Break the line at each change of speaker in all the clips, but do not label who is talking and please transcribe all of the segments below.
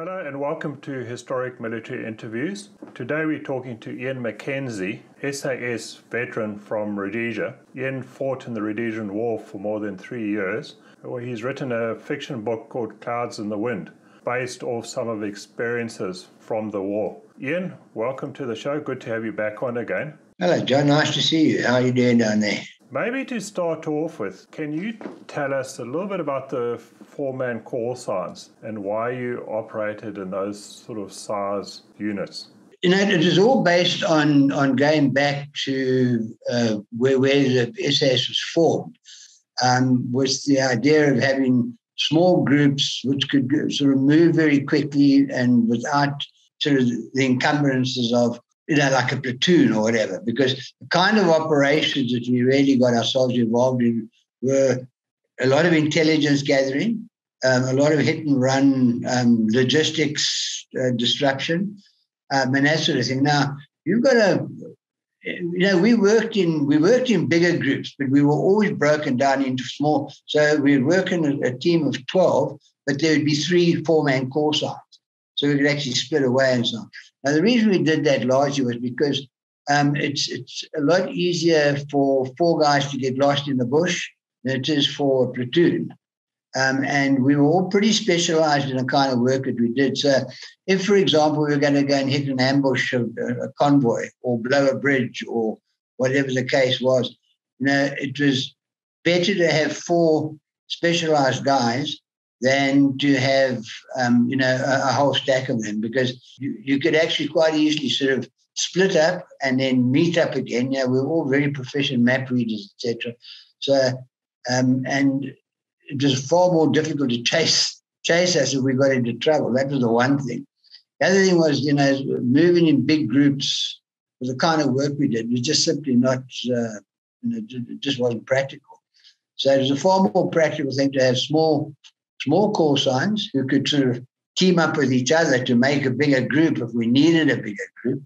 Hello and welcome to Historic Military Interviews. Today we're talking to Ian Mackenzie, SAS veteran from Rhodesia. Ian fought in the Rhodesian War for more than 3 years. He's written a fiction book called Clouds in the Wind, based off some of the experiences from the war. Ian, welcome to the show. Good to have you back on again.
Hello, John. Nice to see you. How are you doing down there?
Maybe to start off with, can you tell us a little bit about the four-man call signs and why you operated in those sort of size units?
You know, it is all based on going back to where the SAS was formed, with the idea of having small groups which could sort of move very quickly and without sort of the encumbrances of, like a platoon or whatever, because the kind of operations that we really got ourselves involved in were a lot of intelligence gathering, a lot of hit and run, logistics disruption, and that sort of thing. Now, you've got to, we worked in bigger groups, but we were always broken down into small. So we'd work in a team of 12, but there would be 3 4-man call signs. So we could actually split away and so on. Now, the reason we did that largely was because it's a lot easier for 4 guys to get lost in the bush than it is for a platoon. And we were all pretty specialized in the kind of work that we did. So if, for example, we were going to go and hit an ambush of a convoy or blow a bridge or whatever the case was, it was better to have 4 specialized guys than to have, a whole stack of them, because you could actually quite easily sort of split up and then meet up again. We're all very proficient map readers, etc. So, and it was far more difficult to chase us if we got into trouble. That was the one thing. The other thing was, moving in big groups with the kind of work we did was just simply not, it just wasn't practical. So it was a far more practical thing to have small call signs who could sort of team up with each other to make a bigger group if we needed a bigger group.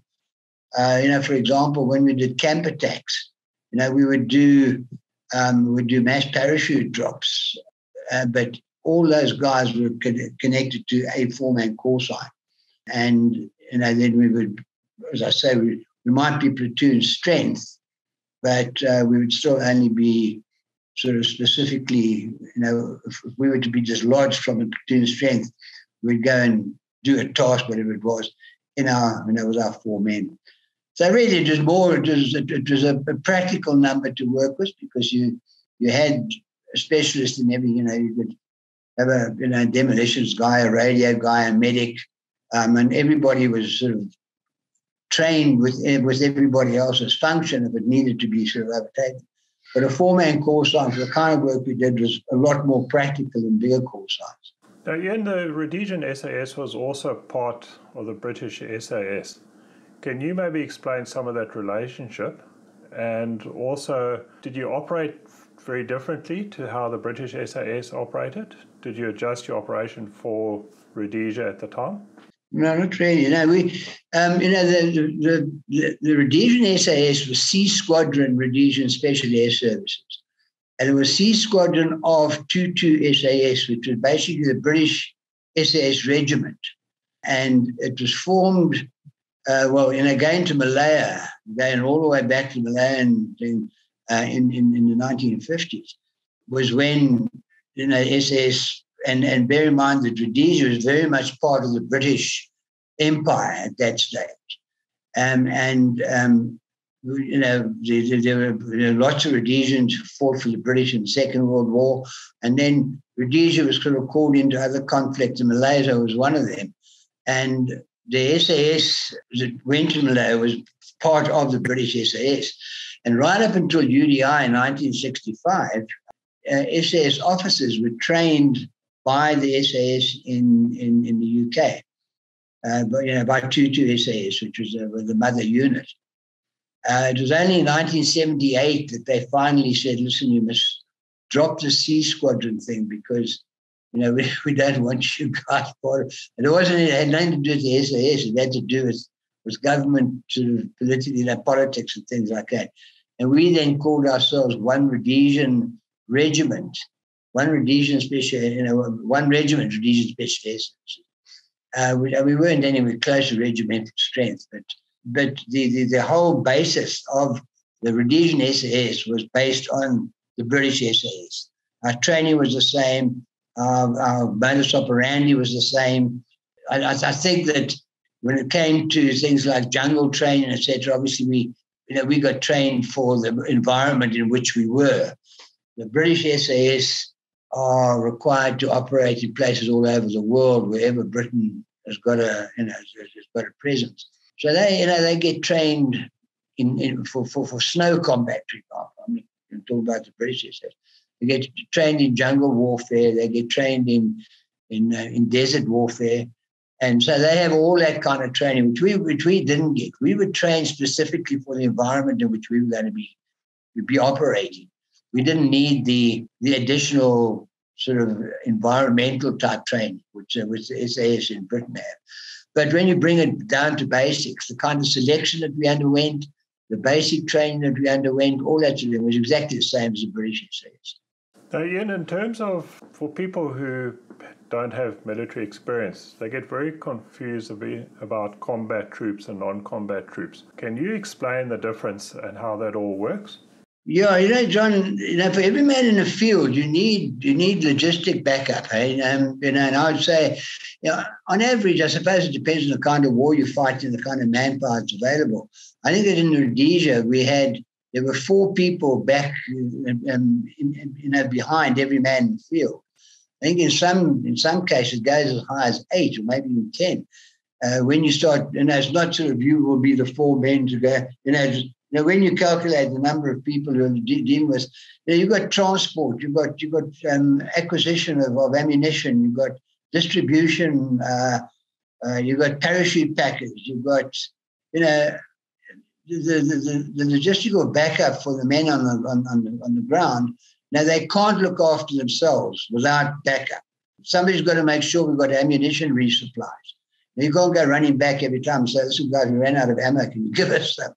For example, when we did camp attacks, we would do mass parachute drops, but all those guys were connected to a 4-man call sign. And, then we would, as I say, we might be platoon strength, but we would still only be sort of specifically, if we were to be dislodged from a platoon strength, we'd go and do a task, whatever it was, with our 4 men. So really it was a practical number to work with, because you had a specialist in every, you could have a demolitions guy, a radio guy, a medic, and everybody was sort of trained with everybody else's function if it needed to be sort of overtaken. But a 4-man call sign for the kind of work we did was a lot more practical than bigger call signs.
Now, Ian, the Rhodesian SAS was also part of the British SAS. Can you maybe explain some of that relationship? And also, did you operate very differently to how the British SAS operated? Did you adjust your operation for Rhodesia at the time?
No, not really. The Rhodesian SAS was C Squadron Rhodesian Special Air Services. And it was C Squadron of 22 SAS, which was basically the British SAS regiment. And it was formed, going to Malaya, going all the way back to Malaya in the 1950s, was when, SAS, and bear in mind that Rhodesia was very much part of the British Empire at that stage. There were lots of Rhodesians who fought for the British in the Second World War, and then Rhodesia was sort of called into other conflicts, and Malaysia was one of them. And the SAS that went to Malaya was part of the British SAS. And right up until UDI in 1965, SAS officers were trained by the SAS in the UK, by 22 SAS, which was the mother unit. It was only in 1978 that they finally said, listen, you must drop the C Squadron thing, because, we don't want you guys part of it. And it had nothing to do with the SAS. It had to do with government sort of politics and things like that. And we then called ourselves One Rhodesian Regiment, one Rhodesian Special, one regiment, Rhodesian Special Air Service. We weren't anywhere close to regimental strength, but the whole basis of the Rhodesian SAS was based on the British SAS. Our training was the same. Our modus operandi was the same. I think that when it came to things like jungle training, etc., obviously we got trained for the environment in which we were. The British SAS are required to operate in places all over the world wherever Britain has got a presence. So they get trained for snow combat, for example. I mean, I'm talking about the British SAS. They get trained in jungle warfare. They get trained in desert warfare. And so they have all that kind of training, which we didn't get. We were trained specifically for the environment in which we were going to be operating. We didn't need the additional sort of environmental type training, which the SAS in Britain have. But when you bring it down to basics, the kind of selection that we underwent, the basic training that we underwent, all that sort of thing was exactly the same as the British SAS.
Now, Ian, in terms of, for people who don't have military experience, they get very confused about combat troops and non-combat troops. Can you explain the difference and how that all works?
Yeah, John, for every man in the field, you need logistic backup. And I would say, on average, I suppose it depends on the kind of war you fight and the kind of manpower that's available. I think that in Rhodesia, there were 4 people back, behind every man in the field. I think in some cases, it goes as high as 8 or maybe even 10. When you start, it's not sort of you will be the 4 men to go, when you calculate the number of people who are dealing with, you've got transport, you've got acquisition of ammunition, you've got distribution, you've got parachute packers, you've got, the logistical backup for the men on the ground. Now, they can't look after themselves without backup. Somebody's got to make sure we've got ammunition resupplies. You can't go running back every time and say, this guy who ran out of ammo, can you give us some?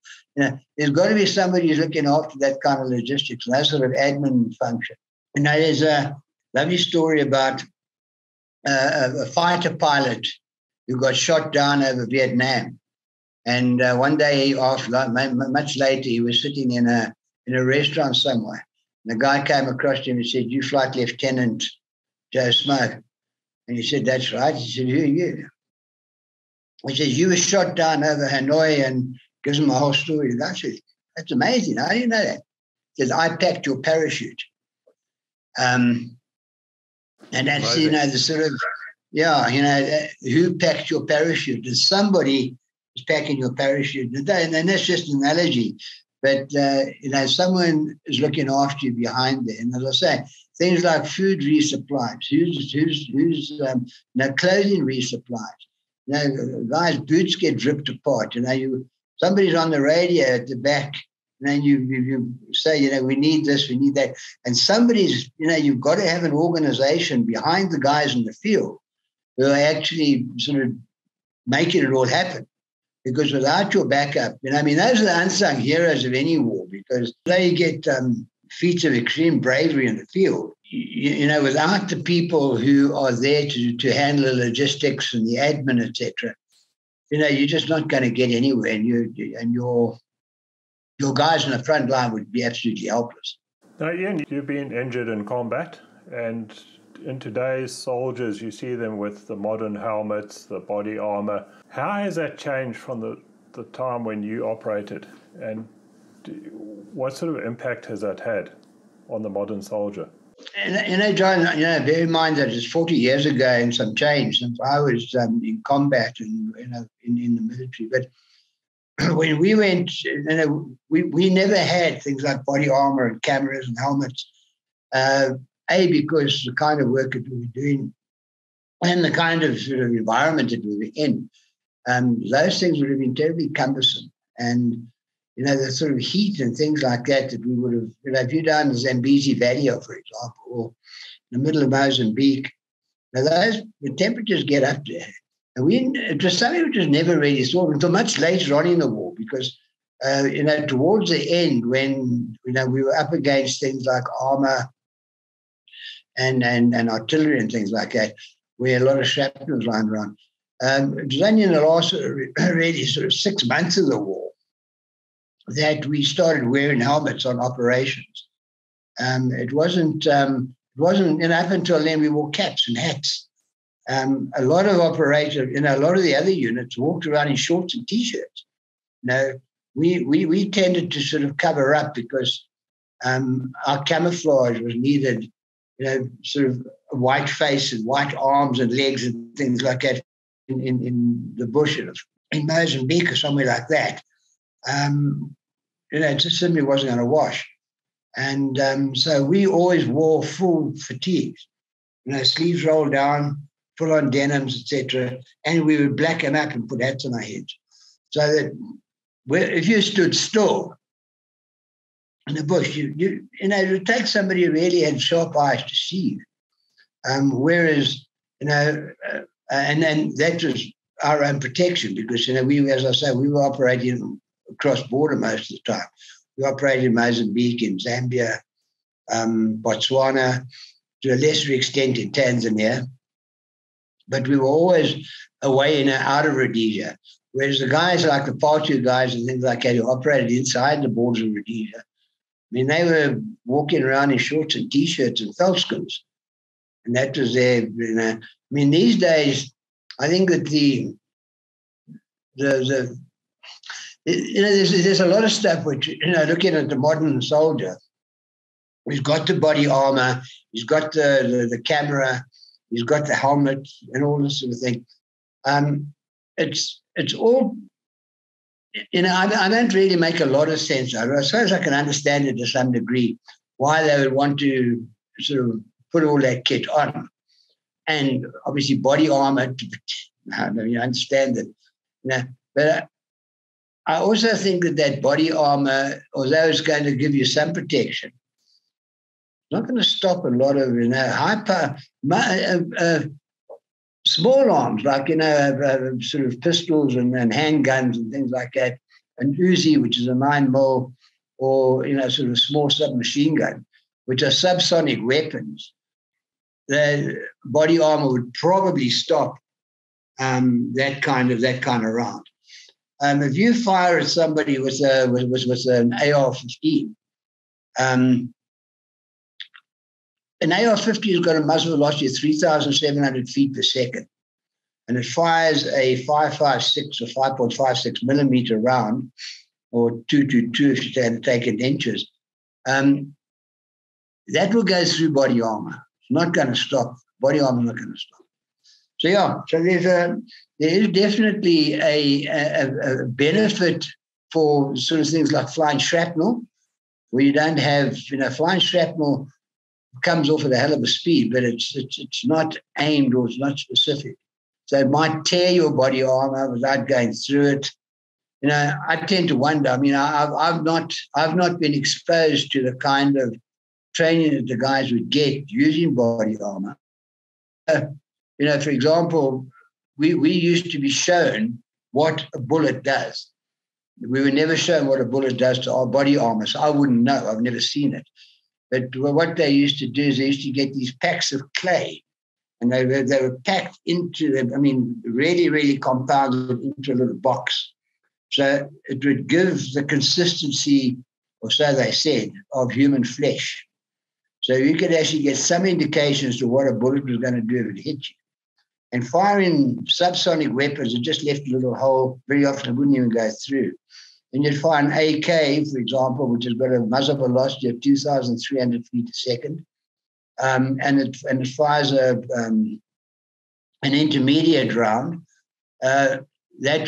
There's got to be somebody who's looking after that kind of logistics, and that sort of admin function. There's a lovely story about a fighter pilot who got shot down over Vietnam. And one day, much later, he was sitting in a restaurant somewhere. And the guy came across to him and said, "You Flight Lieutenant Joe Smoke?" And he said, "That's right." He said, "Who are you?" He says, "You were shot down over Hanoi," and gives him a whole story. The guy says, "That's amazing. How do you know that?" He says, "I packed your parachute." And that's, the sort of, who packed your parachute? And somebody is packing your parachute. And that's just an analogy. But, someone is looking after you behind there. And as I say, things like food resupplies, clothing resupplies. Guys' boots get ripped apart. Somebody's on the radio at the back, and you say, we need this, we need that. And somebody's, you've got to have an organization behind the guys in the field who are actually sort of making it all happen. Because without your backup, those are the unsung heroes of any war, because they get feats of extreme bravery in the field. Without the people who are there to handle the logistics and the admin, etc., you're just not going to get anywhere, and your guys on the front line would be absolutely helpless.
Now, Ian, you've been injured in combat, and in today's soldiers, you see them with the modern helmets, the body armor. How has that changed from the time when you operated, and what sort of impact has that had on the modern soldier?
And John, bear in mind that it's 40 years ago and some change since I was in combat and in the military. But when we went, we never had things like body armor and cameras and helmets. Because the kind of work that we were doing and the kind of sort of environment that we were in, those things would have been terribly cumbersome. And the sort of heat and things like that we would have, if you're down the Zambezi Valley, for example, or in the middle of Mozambique, the temperatures get up there. And it was something which was never really thought until much later on in the war, because, towards the end, when, we were up against things like armor and artillery and things like that, where a lot of shrapnel was lying around, It was only in the last really sort of 6 months of the war that we started wearing helmets on operations. It wasn't up until then we wore caps and hats. A lot of operators, a lot of the other units walked around in shorts and T-shirts. We tended to sort of cover up because our camouflage was needed, sort of a white face and white arms and legs and things like that in the bush in Mozambique or somewhere like that. It just simply wasn't going to wash. And so we always wore full fatigues, sleeves rolled down, full on denims, etc. And we would blacken up and put hats on our heads. So that if you stood still in the bush, it would take somebody who really had sharp eyes to see you. Whereas, and then that was our own protection because, we, as I say, we were operating across border most of the time. We operated in Mozambique, in Zambia, Botswana, to a lesser extent in Tanzania. But we were always away out of Rhodesia. Whereas the guys like the Paltu guys and things like that who operated inside the borders of Rhodesia, they were walking around in shorts and T-shirts and feltskins. And that was their, these days, I think that there's a lot of stuff which, looking at the modern soldier, he's got the body armor, he's got the camera, he's got the helmet and all this sort of thing. It's all, I don't really make a lot of sense out of it. I suppose I can understand it to some degree, why they would want to sort of put all that kit on. And obviously body armor, you understand that. But I also think that body armor, although it's going to give you some protection, it's not going to stop a lot of, small arms, like, sort of pistols and handguns and things like that, an Uzi, which is a 9mm, or, sort of small submachine gun, which are subsonic weapons. The body armor would probably stop that kind of round. If you fire at somebody with an AR-15, an AR-15 has got a muzzle velocity of 3,700 feet per second, and it fires a 5.56 or 5.56 millimeter round, or 222 if you take it in inches. That will go through body armor. It's not going to stop. Body armor is not going to stop. So there is definitely a benefit for sort of things like flying shrapnel, where you don't have, flying shrapnel comes off at a hell of a speed, but it's not aimed or it's not specific. So it might tear your body armor without going through it. I tend to wonder. I've not been exposed to the kind of training that the guys would get using body armor. For example, we used to be shown what a bullet does. We were never shown what a bullet does to our body armor, so I wouldn't know. I've never seen it. But what they used to do is they used to get these packs of clay, and they were packed into them, really, really compounded into a little box. So it would give the consistency, or so they said, of human flesh. So you could actually get some indications to what a bullet was going to do if it hit you. And firing subsonic weapons, it just left a little hole. Very often it wouldn't even go through. And you'd fire an AK, for example, which has got a muzzle velocity of 2,300 feet a second. And it fires an intermediate round. That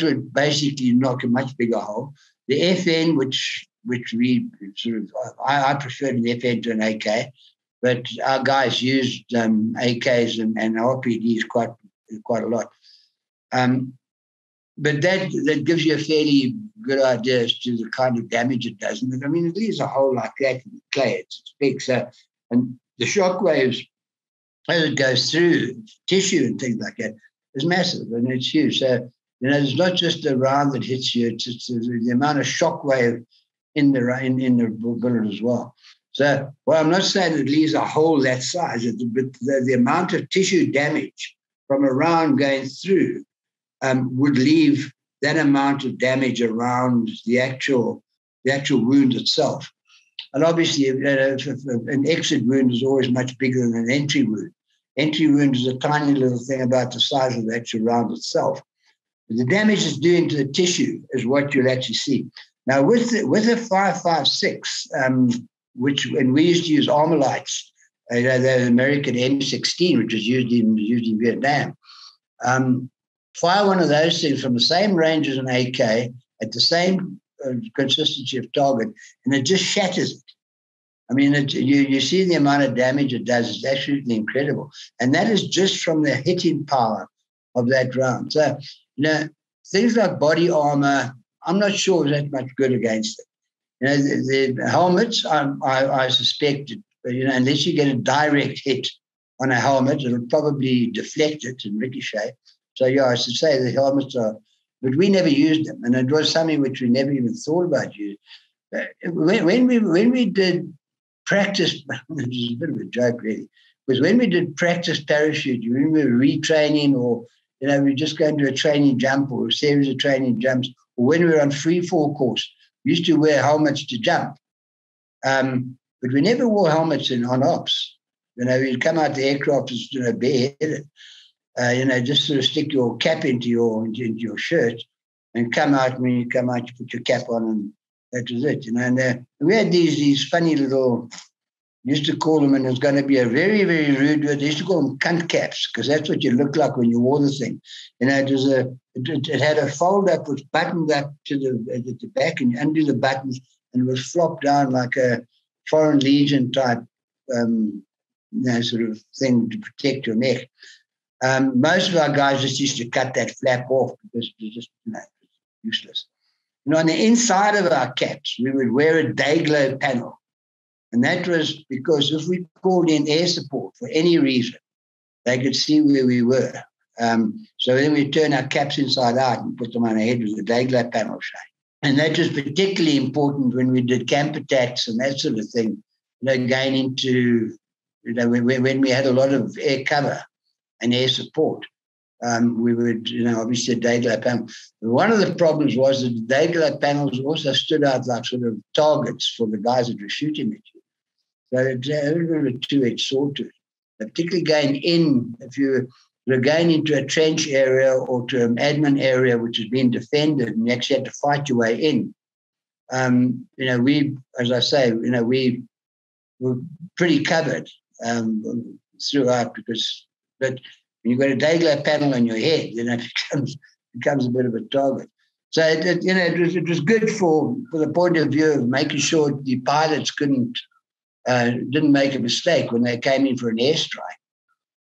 would basically knock a much bigger hole. The FN, which we sort of, I preferred an FN to an AK, but our guys used AKs and RPDs quite a lot. But that gives you a fairly good idea as to the kind of damage it does. And it leaves a hole like that in the clay. It's big. So, and the shock waves, as it goes through tissue and things like that, is massive and it's huge. So, it's not just the round that hits you, it's the amount of shock wave in the bullet as well. So, I'm not saying it leaves a hole that size, but the amount of tissue damage from a round going through would leave that amount of damage around the actual wound itself. And obviously, an exit wound is always much bigger than an entry wound. Entry wound is a tiny little thing about the size of the actual round itself. The damage it's doing to the tissue is what you'll actually see. Now, with a 5.56, and we used to use Armalites, the American M16, which was used in Vietnam. Fire one of those things from the same range as an AK at the same consistency of target, and it just shatters it. I mean, you see the amount of damage it does. It's absolutely incredible. And that is just from the hitting power of that round. So, things like body armor, I'm not sure is that much good against it. The helmets, I suspect, unless you get a direct hit on a helmet, it'll probably deflect it and ricochet. So, I should say the helmets are, but we never used them. And it was something which we never even thought about using. When we did practice, which is a bit of a joke really, was when we did practice parachute, you remember retraining or, we just go into a training jump or a series of training jumps, or when we were on free fall course, we used to wear helmets to jump. But we never wore helmets on ops. We'd come out the aircraft as, bareheaded. Just sort of stick your cap into your shirt and come out. When you come out, you put your cap on, and that was it. And we had these funny little, used to call them, and it was going to be a very, very rude word. They used to call them cunt caps, because that's what you looked like when you wore the thing. It had a fold up which buttoned up to the back, and you undo the buttons, and it was flopped down like a Foreign Legion type, sort of thing to protect your neck. Most of our guys just used to cut that flap off because it was just useless. On the inside of our caps, we would wear a day glow panel. And that was because if we called in air support for any reason, they could see where we were. So then we'd turn our caps inside out and put them on our head with a day glow panel shade. And that was particularly important when we did camp attacks and that sort of thing, going into, when we had a lot of air cover and air support. We would, obviously a day glow panel. One of the problems was that the day glow panels also stood out like sort of targets for the guys that were shooting at you. So it's a little bit of a two-edged sword to it. Particularly going in, if you were going into a trench area or to an admin area which has been defended and you actually had to fight your way in. We, as I say, we were pretty covered throughout but when you've got a day glow panel on your head, it becomes a bit of a target. So it was good for the point of view of making sure the pilots didn't make a mistake when they came in for an airstrike.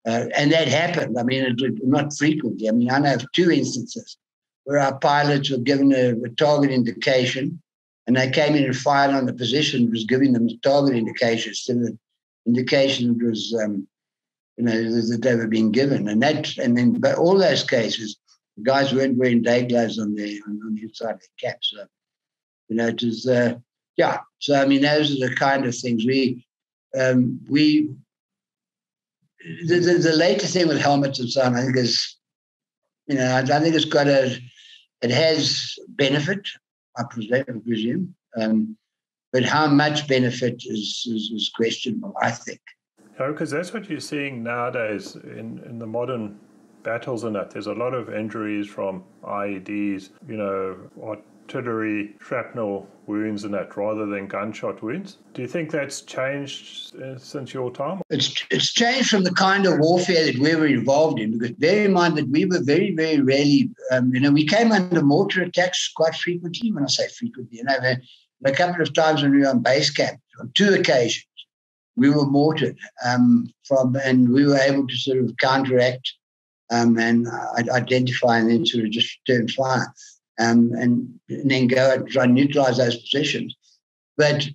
And that happened. I mean, not frequently. I mean, I know of two instances where our pilots were given a target indication, and they came in and fired on the position that was giving them the target indication instead of the indication that was, that they were being given. And then, but all those cases, the guys weren't wearing day gloves on the inside of their caps. So, it was, So, I mean, those are the kind of things the later thing with helmets and so on, I think is, I think it has benefit, I presume, but how much benefit is questionable, I think.
Because that's what you're seeing nowadays in the modern battles and that. There's a lot of injuries from IEDs, artillery, shrapnel wounds and that, rather than gunshot wounds. Do you think that's changed since your time?
It's changed from the kind of warfare that we were involved in, because bear in mind that we were very, very rarely, we came under mortar attacks quite frequently. When I say frequently, a couple of times when we were on base camp, on two occasions, we were mortared and we were able to sort of counteract and identify and then sort of just turn fire. And then go and try and neutralize those positions. But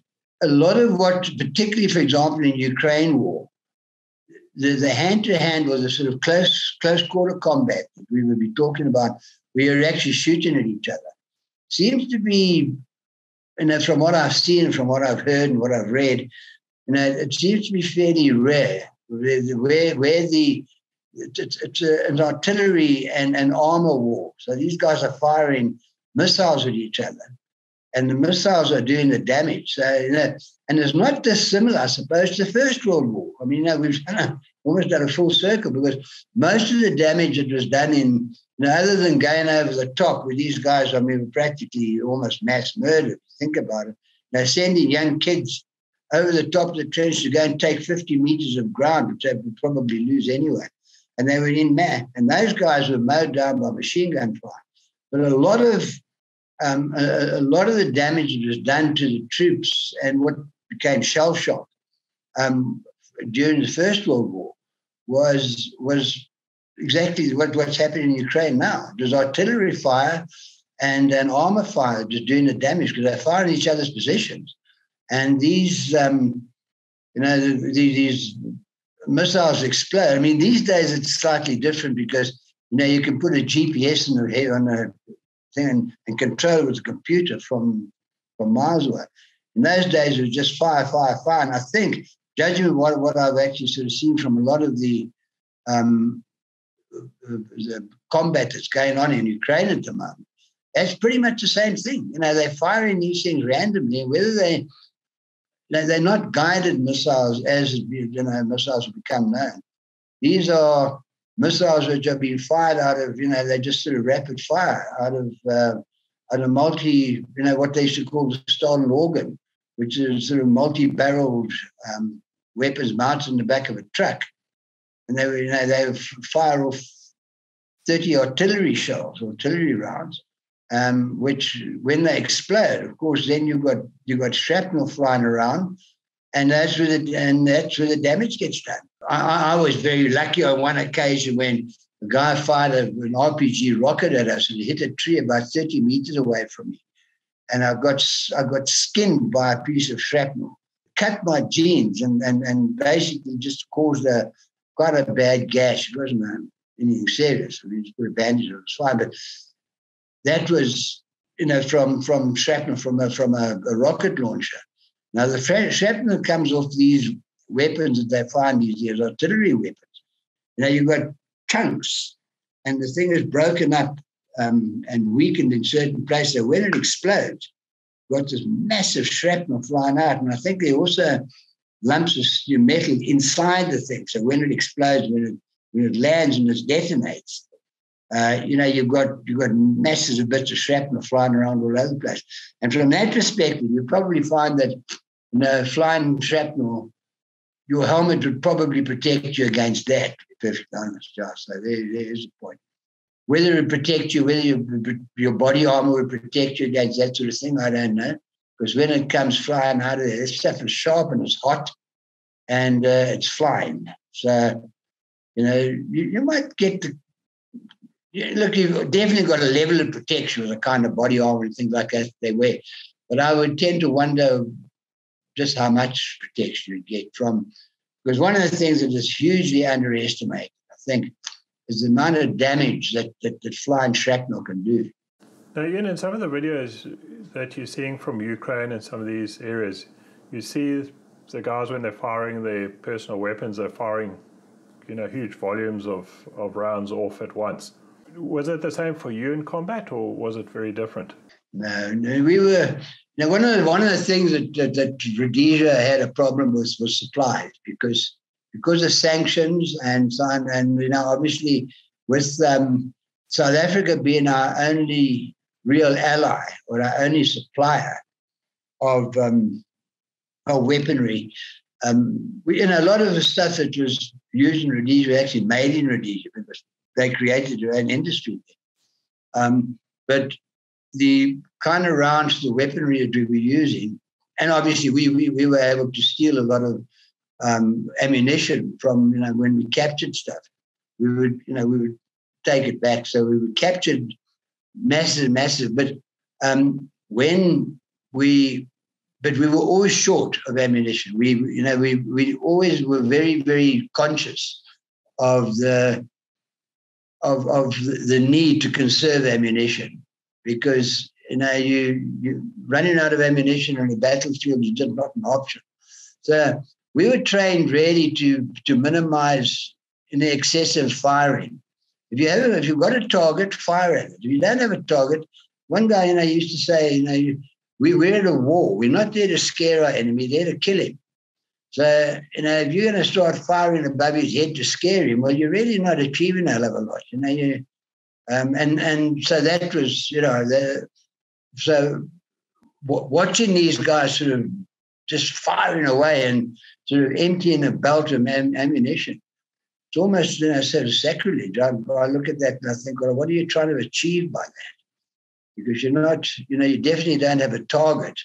a lot of what, particularly, for example, in Ukraine war, the hand-to-hand or the sort of close quarter combat that we would be talking about, where you're actually shooting at each other, seems to be, from what I've seen, from what I've heard and what I've read, it seems to be fairly rare, where the it's an artillery and an armor war. So these guys are firing missiles at each other, and the missiles are doing the damage. So, and it's not dissimilar, I suppose, to the First World War. I mean, we've almost done a full circle, because most of the damage that was done in, other than going over the top with these guys, I mean, practically almost mass murder, think about it. Sending young kids over the top of the trench to go and take 50 meters of ground, which they would probably lose anyway. And they were in mass. And those guys were mowed down by machine gun fire. But a lot of the damage that was done to the troops and what became shell shock during the First World War was exactly what's happening in Ukraine now. There's artillery fire and an armor fire just doing the damage, because they're firing each other's positions. And these, these missiles explode. I mean, these days it's slightly different, because, you can put a GPS on a thing and control it with a computer from miles away. In those days, it was just fire. And I think, judging what I've actually sort of seen from a lot of the combat that's going on in Ukraine at the moment, that's pretty much the same thing. They're firing these things randomly, whether they're not guided missiles, as missiles have become known. These are missiles which are being fired out of, they're just sort of rapid fire out of multi, what they should call the stolen organ, which is sort of multi-barreled weapons mounted in the back of a truck. And they fire off 30 artillery shells, artillery rounds, which, when they explode, of course, then you've got shrapnel flying around, and that's where the damage gets done. I was very lucky on one occasion when a guy fired an RPG rocket at us, and it hit a tree about 30 meters away from me, and I got skinned by a piece of shrapnel, cut my jeans, and basically just caused quite a bad gash. It wasn't anything serious. I mean, just put a bandage on, it was fine, but that was, from shrapnel from a rocket launcher. Now, the shrapnel comes off these weapons that they find these years, artillery weapons. You've got chunks, and the thing is broken up and weakened in certain places. So when it explodes, you've got this massive shrapnel flying out. And I think there are also lumps of metal inside the thing. So when it explodes, when it lands and it detonates, you've got masses of bits of shrapnel flying around all over the place. And from that perspective, you probably find that flying shrapnel, your helmet would probably protect you against that, to be perfectly honest, Josh. So there is a point. Whether it protects you, whether your body armor would protect you against that sort of thing, I don't know. Because when it comes flying out of there, this stuff is sharp and it's hot, and it's flying. So, you might get look, you've definitely got a level of protection with the kind of body armor and things like that they wear. But I would tend to wonder just how much protection you get from, because one of the things that is hugely underestimated, I think, is the amount of damage that flying shrapnel can do.
Now, Ian, in some of the videos that you're seeing from Ukraine and some of these areas, you see the guys, when they're firing their personal weapons, they're firing, huge volumes of rounds off at once. Was it the same for you in combat, or was it very different?
No, we were. One of the things that Rhodesia had a problem with was supplies, because of sanctions and so on, and obviously with South Africa being our only real ally or our only supplier of weaponry, a lot of the stuff that was used in Rhodesia was actually made in Rhodesia, because they created their own industry there. But the kind of rounds, the weaponry that we were using, and obviously we were able to steal a lot of ammunition from, when we captured stuff. We would take it back. So we captured massive, but but we were always short of ammunition. We always were very, very conscious of the need to conserve ammunition, because you running out of ammunition on the battlefield is just not an option. So we were trained really to minimize in the excessive firing. If you've got a target, fire at it. If you don't have a target, one guy, used to say, we're at a war. We're not there to scare our enemy, we're there to kill him. So, if you're going to start firing above his head to scare him, well, you're really not achieving a hell of a lot. And so that was, so watching these guys sort of just firing away and sort of emptying a belt of ammunition, it's almost, sort of sacrilege. I look at that and I think, well, what are you trying to achieve by that? Because you're not, you definitely don't have a target.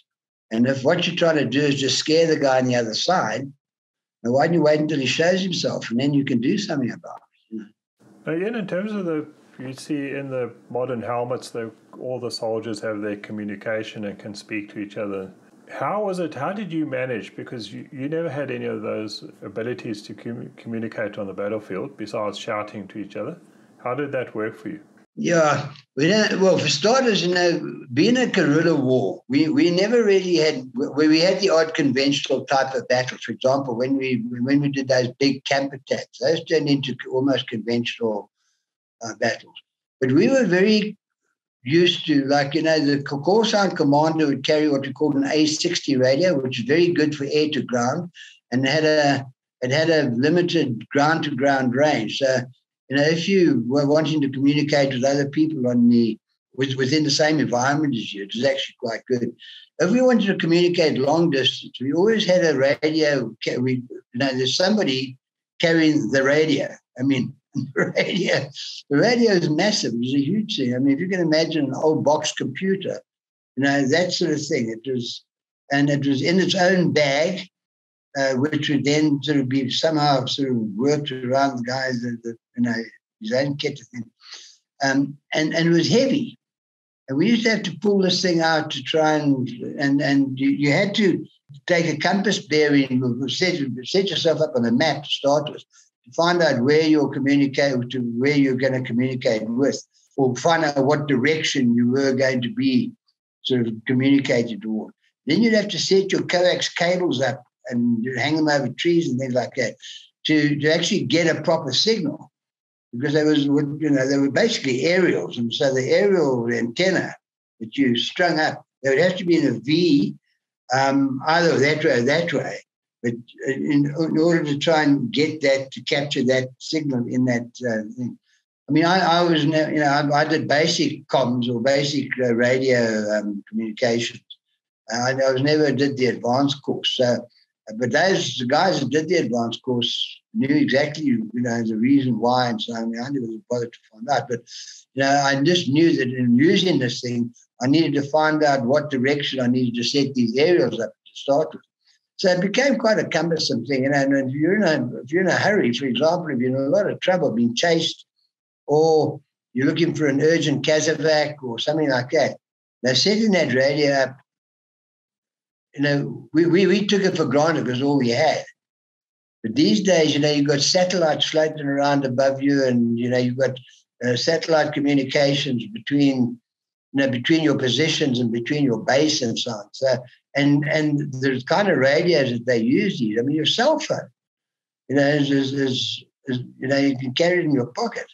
And if what you're trying to do is just scare the guy on the other side, then why don't you wait until he shows himself and then you can do something about it?
Now, Ian, in terms of you see in the modern helmets, all the soldiers have their communication and can speak to each other. How did you manage? Because you never had any of those abilities to communicate on the battlefield besides shouting to each other. How did that work for you?
Yeah, well, for starters, being a guerrilla war, we never really had, we had the odd conventional type of battles. For example, when we did those big camp attacks, those turned into almost conventional battles. But we were very used to, the call sign commander would carry what we called an A60 radio, which is very good for air to ground, and it had a limited ground to ground range. So, if you were wanting to communicate with other people within the same environment as you, it was actually quite good. If we wanted to communicate long distance, we always had a radio. There's somebody carrying the radio. The radio is massive. It was a huge thing. If you can imagine an old box computer, that sort of thing. It was in its own bag, which would then sort of be somehow sort of worked around the guys, his own kit thing. And it was heavy. And we used to have to pull this thing out to try and you had to take a compass bearing, set yourself up on a map to start with, to find out where you're going to communicate with, or find out what direction you were going to be sort of communicated toward. Then you'd have to set your coax cables up and hang them over trees and things like that to actually get a proper signal, because they were basically aerials, and so the aerial antenna that you strung up, they would have to be in a V, either that way or that way. But in order to try and get that, to capture that signal in that thing. I did basic comms or basic radio communications. I never did the advanced course. But the guys who did the advanced course knew exactly, the reason why, and so I never bothered to find out. But I just knew that in using this thing, I needed to find out what direction I needed to set these aerials up to start with. So it became quite a cumbersome thing. And if you're in a hurry, for example, if you're in a lot of trouble being chased, or you're looking for an urgent casevac or something like that, now setting that radio up, we took it for granted because all we had. But these days, you've got satellites floating around above you, and you've got satellite communications between your positions and between your base and so on. So, and the kind of radios that they use these. Your cell phone, you can carry it in your pocket.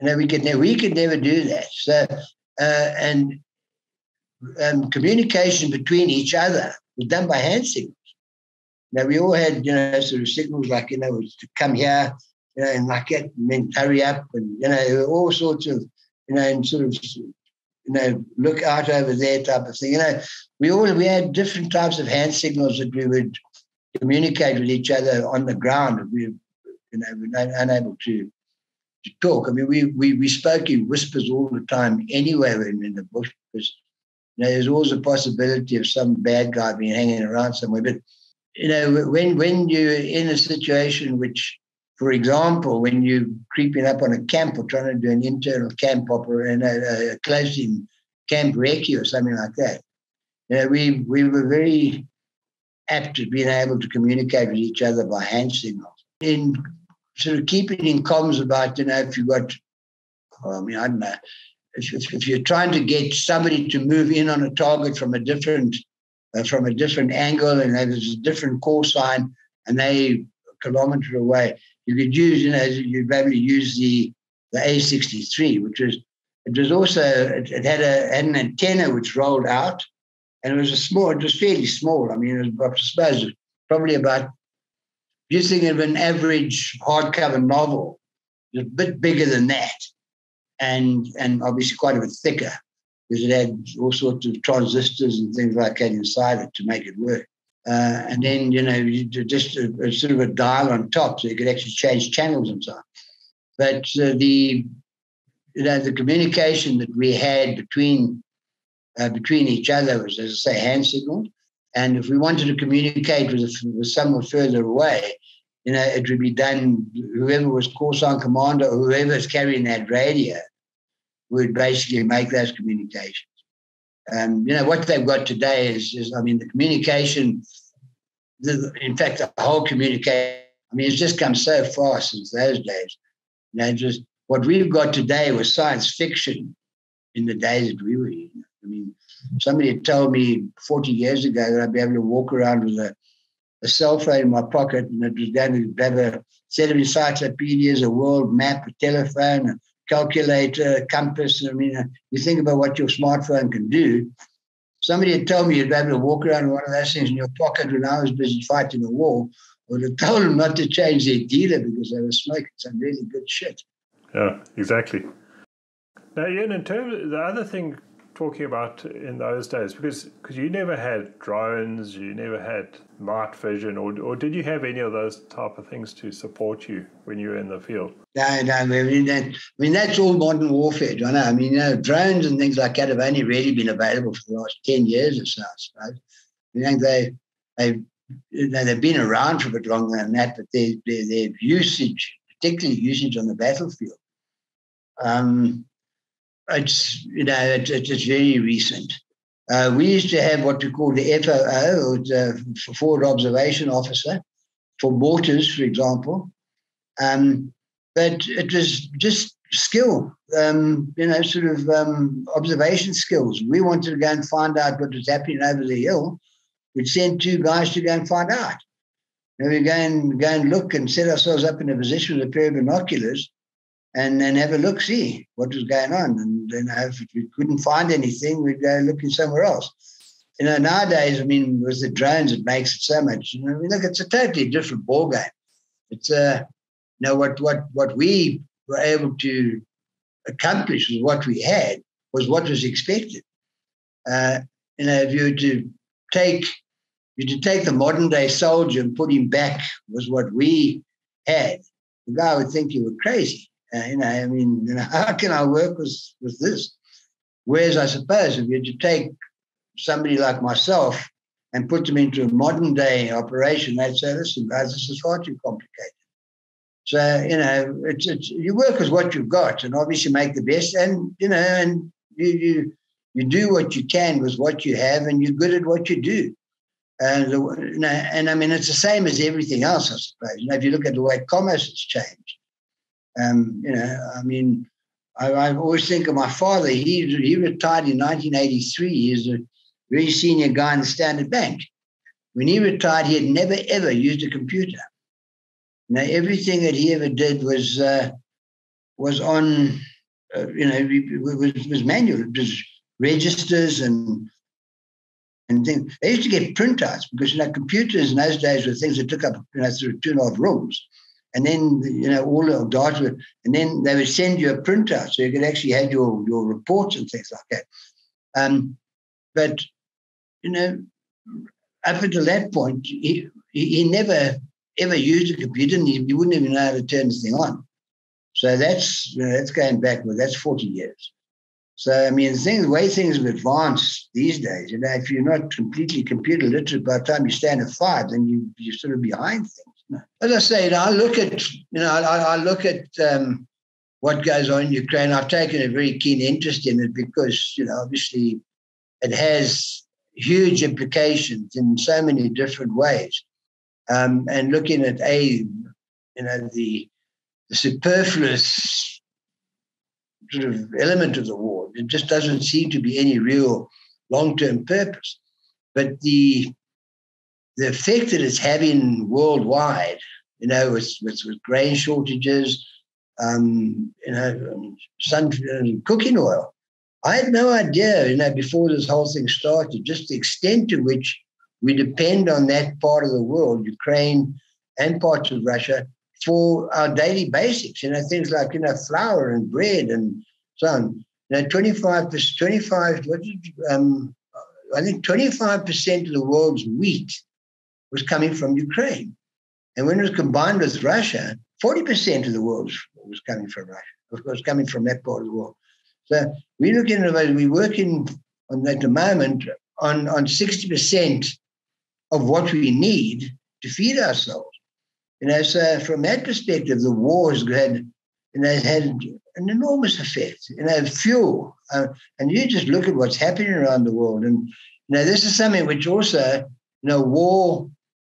We could never do that. So, communication between each other was done by hand signals. Now, we all had, sort of signals like, was to come here, and like that, and then hurry up, and, all sorts of, and sort of, look out over there type of thing. We had different types of hand signals that we would communicate with each other on the ground. And we were unable to talk. We spoke in whispers all the time anyway in the bush, because there's always a possibility of some bad guy being hanging around somewhere. But when you're in a situation which, for example, when you're creeping up on a camp or trying to do an internal camp operation, a close-in camp recce or something like that, we were very apt at being able to communicate with each other by hand signals. In sort of keeping in comms about, if you've got, I don't know, if you're trying to get somebody to move in on a target from a different angle, and there's a different call sign, and they a kilometer away, you could use, you'd probably use the A63, it had an antenna which rolled out, and it was fairly small. I mean, I suppose it was probably about, you think of an average hardcover novel, it was a bit bigger than that, and obviously quite a bit thicker, because it had all sorts of transistors and things like that inside it to make it work. And then, just a sort of a dial on top, so you could actually change channels and so on. But the communication that we had between each other was, as I say, hand signals. And if we wanted to communicate with someone further away, it would be done, whoever was Corsan commander or whoever's carrying that radio would basically make those communications. What they've got today is the communication, in fact, the whole communication, it's just come so far since those days. Just what we've got today was science fiction in the days that we were in. Somebody had told me 40 years ago that I'd be able to walk around with a cell phone in my pocket, and it was going to have a set of encyclopedias, a world map, a telephone, a calculator, a compass. You think about what your smartphone can do. Somebody had told me you'd be able to walk around with one of those things in your pocket when I was busy fighting a war. I would have told them not to change their dealer because they were smoking some really good shit.
Yeah, exactly. Now, Ian, in terms of the other thing talking about in those days, because you never had drones, you never had night vision, or did you have any of those type of things to support you when you were in the field?
No. That's all modern warfare, John. Drones and things like that have only really been available for the last 10 years or so, I suppose. They've been around for a bit longer than that, but their usage, particularly usage on the battlefield, it's very recent. We used to have what we call the FOO, or Forward Observation Officer, for mortars, for example. But it was just skill, observation skills. We wanted to go and find out what was happening over the hill. We'd send two guys to go and find out. We'd go and look and set ourselves up in a position with a pair of binoculars and then have a look, see what was going on. And then if we couldn't find anything, we'd go looking somewhere else. Nowadays, with the drones, it makes it so much. Look, it's a totally different ballgame. It's what we were able to accomplish with what we had was what was expected. If you were to take the modern day soldier and put him back was what we had, the guy would think you were crazy. How can I work with this? Whereas I suppose if you had to take somebody like myself and put them into a modern day operation, they'd say, listen, guys, this is far too complicated. So, you work with what you've got and obviously make the best, and you do what you can with what you have, and you're good at what you do. And it's the same as everything else, I suppose. If you look at the way commerce has changed, I always think of my father. He retired in 1983. He was a very senior guy in the Standard Bank. When he retired, he had never, ever used a computer. Everything that he ever did was on, was manual. It was registers and things. They used to get printouts because, computers in those days were things that took up, sort of 2.5 rooms. And then, all the data, and then they would send you a printout so you could actually have your reports and things like that. But, up until that point, he never ever used a computer, and he wouldn't even know how to turn this thing on. So that's going back, that's 40 years. So, the way things have advanced these days, if you're not completely computer literate by the time you stand at 5, then you're sort of behind things. As I say, I look at what goes on in Ukraine. I've taken a very keen interest in it because, obviously it has huge implications in so many different ways. And looking at the superfluous sort of element of the war, it just doesn't seem to be any real long-term purpose. But the effect that it's having worldwide, with grain shortages, cooking oil. I had no idea, before this whole thing started, just the extent to which we depend on that part of the world, Ukraine and parts of Russia, for our daily basics, things like, flour and bread and so on. 25, I think 25% of the world's wheat was coming from Ukraine. And when it was combined with Russia, 40% of the world was coming from Russia, of course, coming from that part of the world. So we're working on at the moment on 60% of what we need to feed ourselves. So from that perspective, the war has had an enormous effect. Fuel, and you just look at what's happening around the world, and this is something which also, war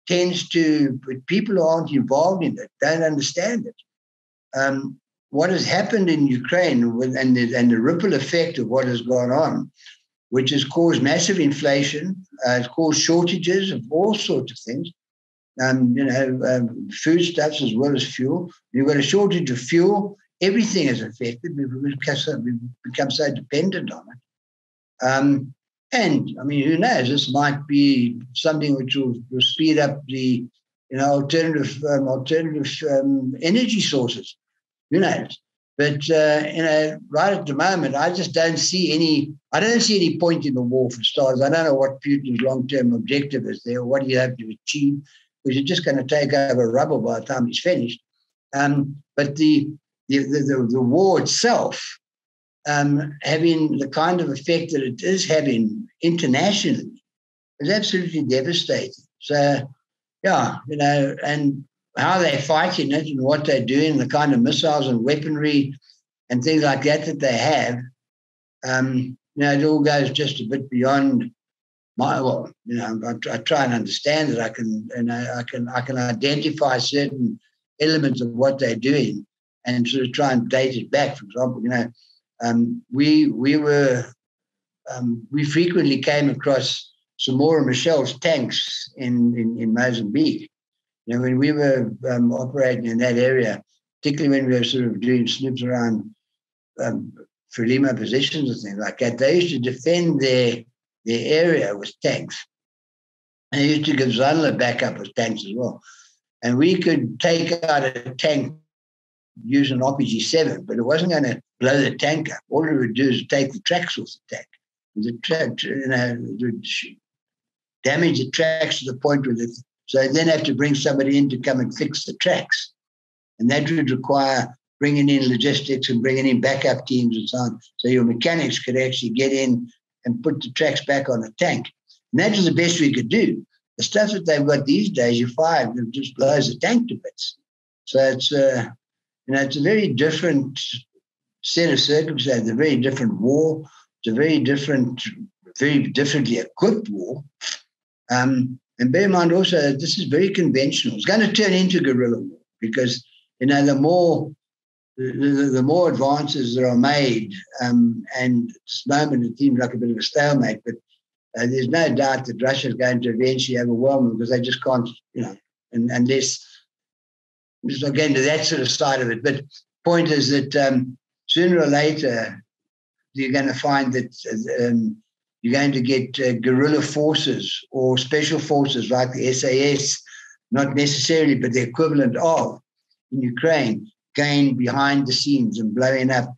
tends to, but people who aren't involved in it don't understand it. What has happened in Ukraine and the ripple effect of what has gone on, which has caused massive inflation, it's caused shortages of all sorts of things, foodstuffs as well as fuel. You've got a shortage of fuel. Everything is affected. We've become so dependent on it. And who knows? This might be something which will speed up the alternative energy sources. Who knows? But right at the moment, I just don't see any. I don't see any point in the war for starters. I don't know what Putin's long-term objective is there. What do you have to achieve? Because you're just going to take over rubble by the time he's finished. But the war itself, having the kind of effect that it is having internationally, is absolutely devastating. So, and how they're fighting it and what they're doing, the kind of missiles and weaponry and things like that they have, it all goes just a bit beyond I try and understand it. I can identify certain elements of what they're doing and sort of try and date it back. For example, we frequently came across Samora Michel's tanks in Mozambique. When we were operating in that area, particularly when we were sort of doing snoops around Frelimo positions and things like that, they used to defend their area with tanks. And they used to give Zanla backup with tanks as well. And we could take out a tank using an RPG-7, but it wasn't going to blow the tank up. All it would do is take the tracks off the tank. The track, would damage the tracks to the point where so they then have to bring somebody in to come and fix the tracks. And that would require bringing in logistics and bringing in backup teams and so on. So your mechanics could actually get in and put the tracks back on the tank. And that was the best we could do. The stuff that they've got these days, you fire, it just blows the tank to bits. So it's it's a very different set of circumstances, a very different war. It's a very differently equipped war. And bear in mind also, this is very conventional. It's going to turn into guerrilla war because, the more advances that are made, and at this moment it seems like a bit of a stalemate, but there's no doubt that Russia is going to eventually overwhelm them because they just can't, unless it's not getting to that sort of side of it. But the point is that sooner or later, you're going to find that you're going to get guerrilla forces or special forces like the SAS, not necessarily, but the equivalent of in Ukraine, going behind the scenes and blowing up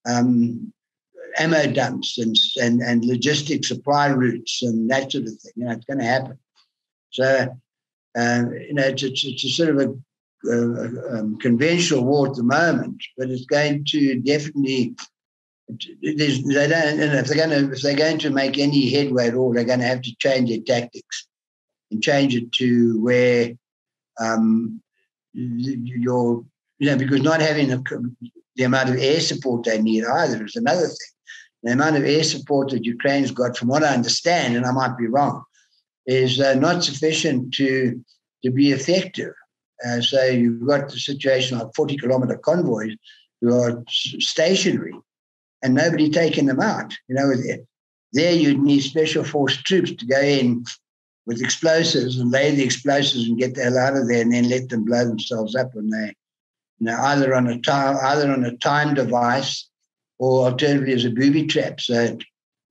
ammo dumps and logistic supply routes and that sort of thing. It's going to happen. So, it's a sort of a conventional war at the moment, but it's going to definitely. If they're going to make any headway at all, they're going to have to change their tactics and change it to where because not having the amount of air support they need either is another thing. The amount of air support that Ukraine's got, from what I understand, and I might be wrong, is not sufficient to be effective. So you've got the situation like 40-kilometer convoys who are stationary and nobody taking them out. There you'd need special force troops to go in with explosives and lay the explosives and get the hell out of there, and then let them blow themselves up when they, either on a time device or alternatively as a booby trap. So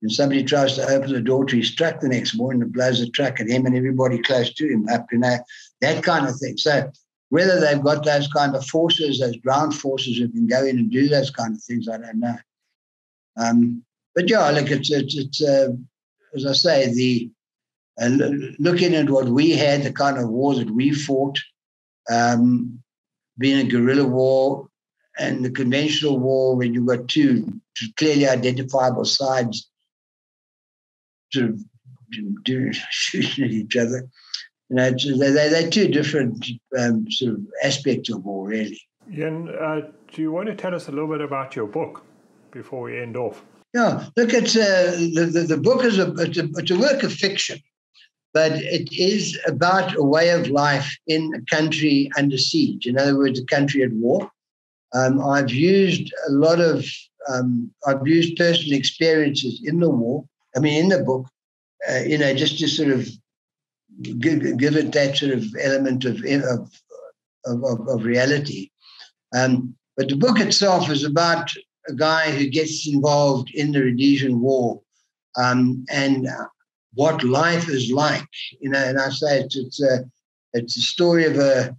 when somebody tries to open the door to his truck the next morning, it blows the truck at him and everybody close to him up, that kind of thing. So whether they've got those kind of forces, those ground forces who can go in and do those kind of things, I don't know. But yeah, look, it's as I say, looking at what we had, the kind of war that we fought, being a guerrilla war and the conventional war, when you've got two clearly identifiable sides sort of shooting at each other. They're two different sort of aspects of war, really.
Ian, do you want to tell us a little bit about your book before we end off?
Yeah, look, it's the book is it's a work of fiction, but it is about a way of life in a country under siege. In other words, a country at war. I've used a lot of I've used personal experiences in the war. In the book, just to sort of give it that sort of element of reality. But the book itself is about a guy who gets involved in the Rhodesian War and what life is like. And I say it's a story of a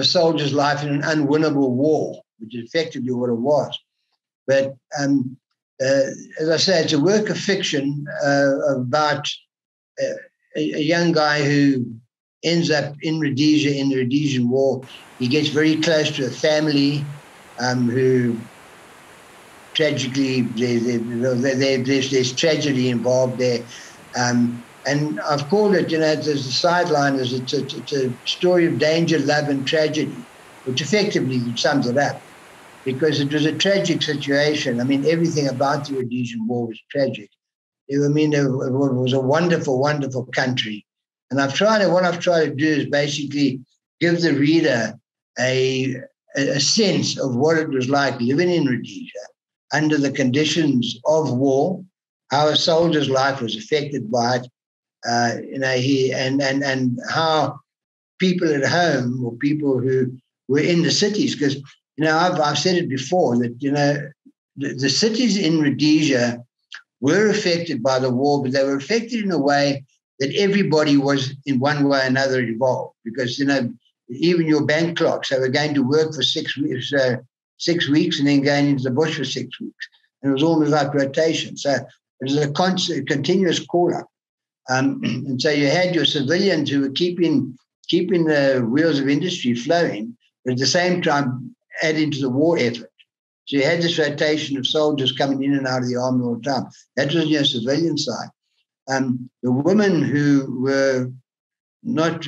soldier's life in an unwinnable war, which is effectively what it was. But as I say, it's a work of fiction about a young guy who ends up in Rhodesia in the Rhodesian War. He gets very close to a family who tragically, there's tragedy involved there. And I've called it, there's a sideline, it's a story of danger, love, and tragedy, which effectively sums it up, because it was a tragic situation. Everything about the Rhodesian War was tragic. It was a wonderful, wonderful country. And what I've tried to do is basically give the reader a sense of what it was like living in Rhodesia under the conditions of war, how a soldier's life was affected by it, and how people at home, or people who were in the cities, because I've said it before that the cities in Rhodesia were affected by the war, but they were affected in a way that everybody was in one way or another involved, because even your bank clerks, they were going to work for 6 weeks and then going into the bush for 6 weeks, and it was almost like rotation. So it was a continuous call-up. And so you had your civilians who were keeping the wheels of industry flowing, but at the same time adding to the war effort. So you had this rotation of soldiers coming in and out of the army all the time. That was your civilian side. The women who were not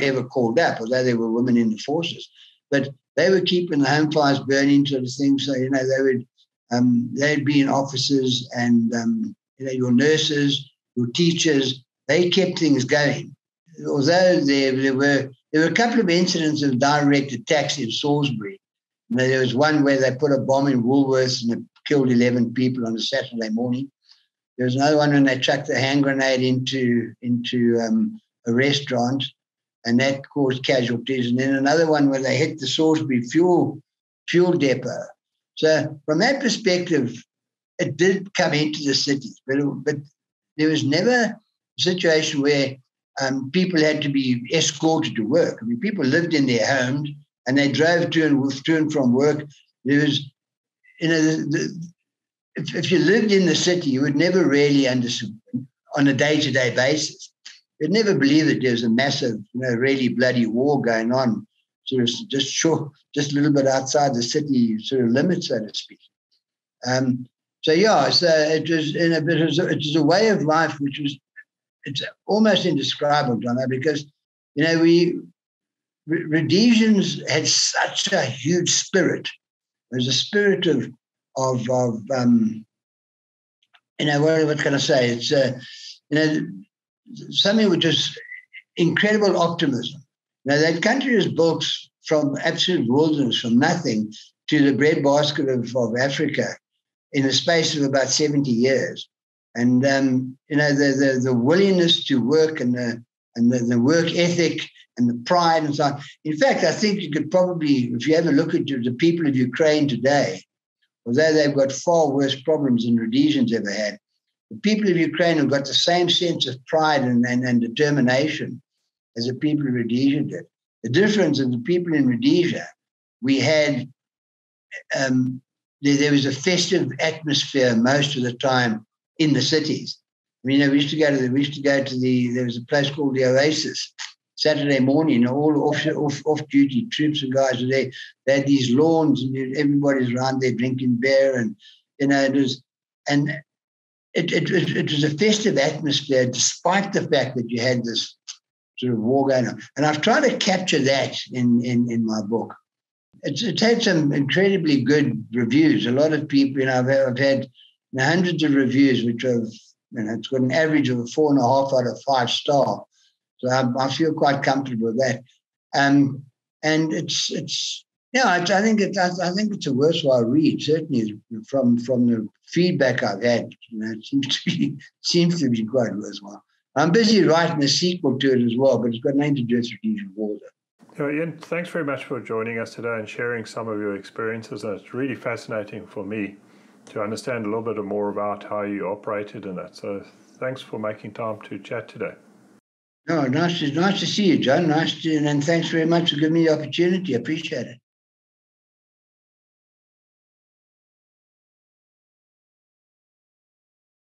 ever called up, although they were women in the forces, but they were keeping the home fires burning, sort of thing. So they'd be in offices, and your nurses, your teachers, they kept things going. Although there were a couple of incidents of direct attacks in Salisbury. There was one where they put a bomb in Woolworths and it killed 11 people on a Saturday morning. There was another one when they chucked a hand grenade into a restaurant, and that caused casualties. And then another one where they hit the Salisbury fuel depot. So from that perspective, it did come into the cities, but there was never a situation where people had to be escorted to work. People lived in their homes and they drove to and from work. There was, if you lived in the city, you would never really understand on a day-to-day basis. You'd never believe that there's a massive, really bloody war going on, sort of just a little bit outside the city sort of limits, so to speak. So it was a way of life which was, it's almost indescribable, John, because Rhodesians had such a huge spirit. There's a spirit of what can I say? It's something which is incredible optimism. That country was built from absolute wilderness, from nothing to the breadbasket of Africa in the space of about 70 years. And the willingness to work and the work ethic and the pride and so on. In fact, I think you could probably, if you have a look at the people of Ukraine today, although they've got far worse problems than Rhodesians ever had, the people of Ukraine have got the same sense of pride and determination as the people of Rhodesia did. The difference is the people in Rhodesia, we had, there was a festive atmosphere most of the time in the cities. I mean, we used to go to there was a place called the Oasis. Saturday morning, all off-duty troops and guys were there. They had these lawns, and everybody's around there drinking beer, and it was a festive atmosphere, despite the fact that you had this sort of war going on. And I've tried to capture that in my book. It's had some incredibly good reviews. A lot of people, I've had hundreds of reviews, which have, it's got an average of a 4.5 out of 5 star. So I feel quite comfortable with that. And it's I think it's a worthwhile read, certainly from the feedback I've had. It seems to be quite worthwhile. I'm busy writing a sequel to it as well, but it's got nothing to do with Rhodesian War.
So Ian, thanks very much for joining us today and sharing some of your experiences. And it's really fascinating for me to understand a little bit more about how you operated in that. So thanks for making time to chat today.
No, nice to see you, John. And thanks very much for giving me the opportunity. I appreciate it.